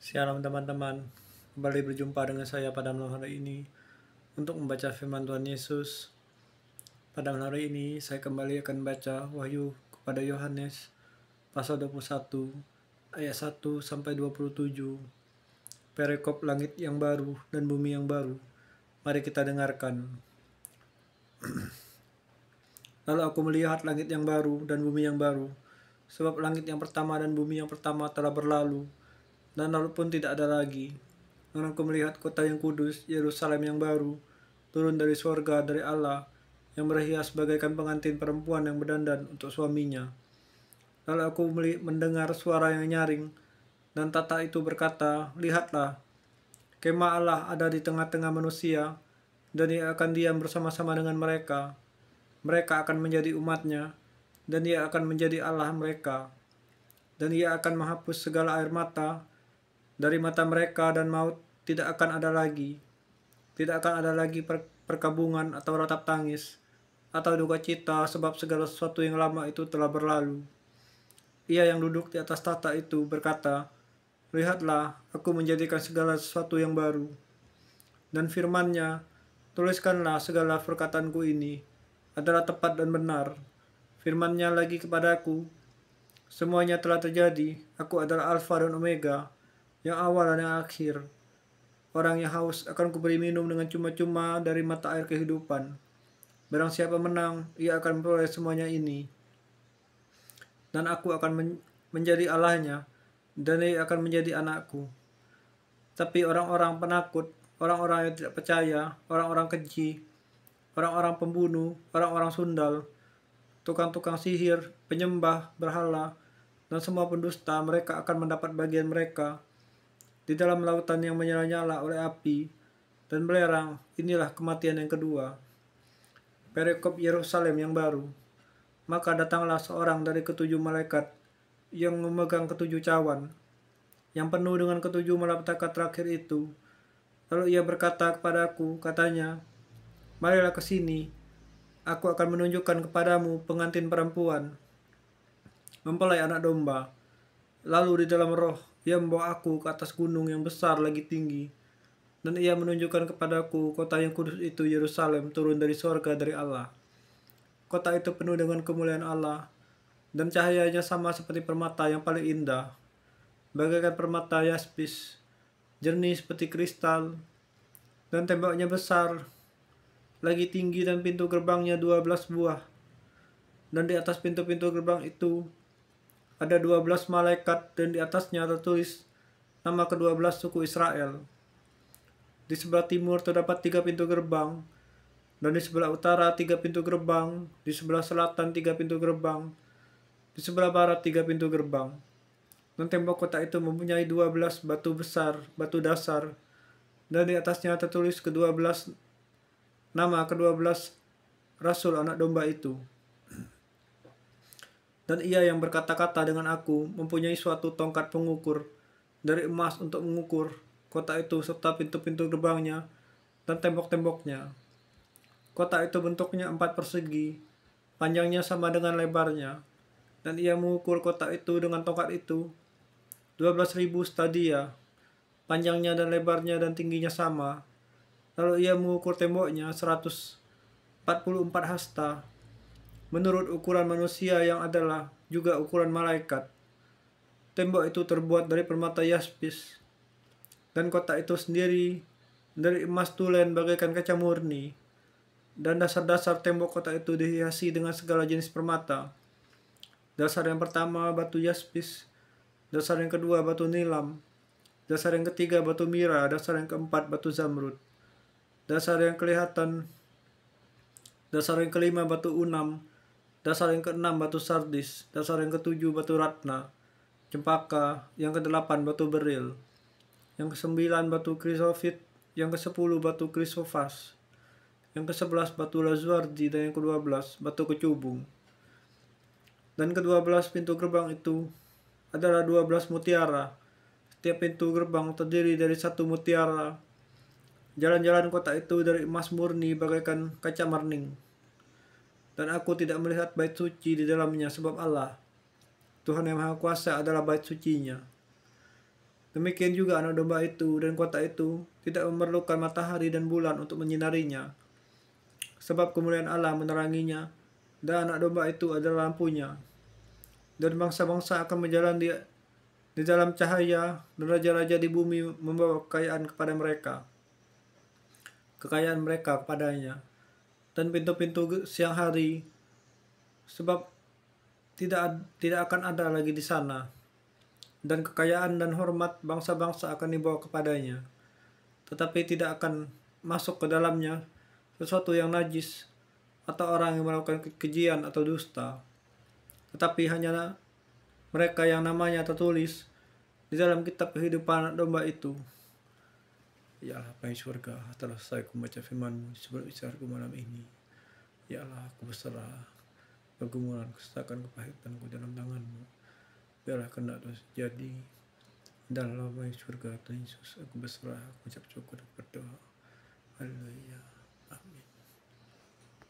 Shalom teman-teman, kembali berjumpa dengan saya pada malam hari ini untuk membaca firman Tuhan Yesus. Pada malam hari ini saya kembali akan baca Wahyu kepada Yohanes pasal 21 ayat 1 sampai 27. Perikop langit yang baru dan bumi yang baru. Mari kita dengarkan. Lalu aku melihat langit yang baru dan bumi yang baru, sebab langit yang pertama dan bumi yang pertama telah berlalu, dan lalu pun tidak ada lagi. Dan aku melihat kota yang kudus, Yerusalem yang baru, turun dari sorga dari Allah, yang berhias bagaikan pengantin perempuan yang berdandan untuk suaminya. Lalu aku mendengar suara yang nyaring, dan tata itu berkata, "Lihatlah, kemah Allah ada di tengah-tengah manusia, dan Ia akan diam bersama-sama dengan mereka. Mereka akan menjadi umat-Nya, dan Ia akan menjadi Allah mereka. Dan Ia akan menghapus segala air mata dari mata mereka, dan maut tidak akan ada lagi. Tidak akan ada lagi perkabungan atau ratap tangis atau duka cita, sebab segala sesuatu yang lama itu telah berlalu." Ia yang duduk di atas tahta itu berkata, "Lihatlah, aku menjadikan segala sesuatu yang baru." Dan firman-Nya, "Tuliskanlah segala perkataanku ini adalah tepat dan benar." Firman-Nya lagi kepadaku, "Semuanya telah terjadi. Aku adalah Alfa dan Omega, yang awal dan yang akhir. Orang yang haus akan kuberi minum dengan cuma-cuma dari mata air kehidupan. Barang siapa menang, ia akan memperoleh semuanya ini. Dan aku akan menjadi Allahnya, dan ia akan menjadi anakku. Tapi orang-orang penakut, orang-orang yang tidak percaya, orang-orang keji, orang-orang pembunuh, orang-orang sundal, tukang-tukang sihir, penyembah berhala, dan semua pendusta, mereka akan mendapat bagian mereka di dalam lautan yang menyala-nyala oleh api dan belerang. Inilah kematian yang kedua." Perikop Yerusalem yang baru. Maka datanglah seorang dari ketujuh malaikat yang memegang ketujuh cawan, yang penuh dengan ketujuh malapetaka terakhir itu. Lalu ia berkata kepadaku, katanya, "Marilah ke sini, aku akan menunjukkan kepadamu pengantin perempuan, mempelai anak domba." Lalu di dalam roh, ia membawa aku ke atas gunung yang besar lagi tinggi, dan ia menunjukkan kepadaku kota yang kudus itu, Yerusalem, turun dari sorga dari Allah. Kota itu penuh dengan kemuliaan Allah, dan cahayanya sama seperti permata yang paling indah, bagaikan permata yaspis, jernih seperti kristal, dan temboknya besar, lagi tinggi, dan pintu gerbangnya 12 buah. Dan di atas pintu-pintu gerbang itu ada 12 malaikat, dan di atasnya tertulis nama ke-12 suku Israel. Di sebelah timur terdapat 3 pintu gerbang, dan di sebelah utara 3 pintu gerbang, di sebelah selatan 3 pintu gerbang, di sebelah barat 3 pintu gerbang. Dan tembok kota itu mempunyai 12 batu besar, batu dasar, dan di atasnya tertulis nama ke-12 rasul anak domba itu. Dan ia yang berkata-kata dengan aku mempunyai suatu tongkat pengukur dari emas untuk mengukur kota itu serta pintu-pintu gerbangnya dan tembok-temboknya. Kota itu bentuknya 4 persegi, panjangnya sama dengan lebarnya, dan ia mengukur kota itu dengan tongkat itu 12.000 stadia, panjangnya dan lebarnya dan tingginya sama. Lalu ia mengukur temboknya 144 hasta, menurut ukuran manusia yang adalah juga ukuran malaikat. Tembok itu terbuat dari permata yaspis, dan kota itu sendiri dari emas tulen bagaikan kaca murni. Dan dasar-dasar tembok kota itu dihiasi dengan segala jenis permata. Dasar yang pertama batu yaspis, dasar yang kedua batu nilam, dasar yang ketiga batu mira, dasar yang keempat batu zamrud, dasar yang kelima batu unam, dasar yang keenam batu sardis, dasar yang ketujuh batu ratna, cempaka, yang kedelapan batu beril, yang kesembilan batu krisofit, yang kesepuluh batu krisofas, yang ke-11 batu lazuardi, dan yang ke-12 batu kecubung. Dan ke-12 pintu gerbang itu adalah 12 mutiara. Setiap pintu gerbang terdiri dari 1 mutiara. Jalan-jalan kota itu dari emas murni bagaikan kaca marning. Dan aku tidak melihat bait suci di dalamnya, sebab Allah, Tuhan yang Maha Kuasa, adalah bait sucinya. Demikian juga anak domba itu dan kota itu tidak memerlukan matahari dan bulan untuk menyinarinya, sebab kemuliaan Allah meneranginya, dan anak domba itu adalah lampunya. Dan bangsa-bangsa akan berjalan di dalam cahaya, dan raja-raja di bumi membawa kekayaan mereka kepadanya. Dan pintu-pintu siang hari, sebab tidak akan ada lagi di sana. Dan kekayaan dan hormat bangsa-bangsa akan dibawa kepadanya, tetapi tidak akan masuk ke dalamnya sesuatu yang najis atau orang yang melakukan kekejian atau dusta, tetapi hanya mereka yang namanya tertulis di dalam kitab kehidupan anak domba itu. Ya Allah, Bapa di surga, telah selesai aku membaca firman-Mu sebelum istirahatku malam ini. Ya Allah, aku berserah pergumulan, kesesakan, kepahitanku dalam tangan-Mu. Biarlah kehendak Tuhan jadi. Dalam Bapa di surga, Tuhan Yesus, aku berserah, aku ucap syukur dan berdoa. Haleluya.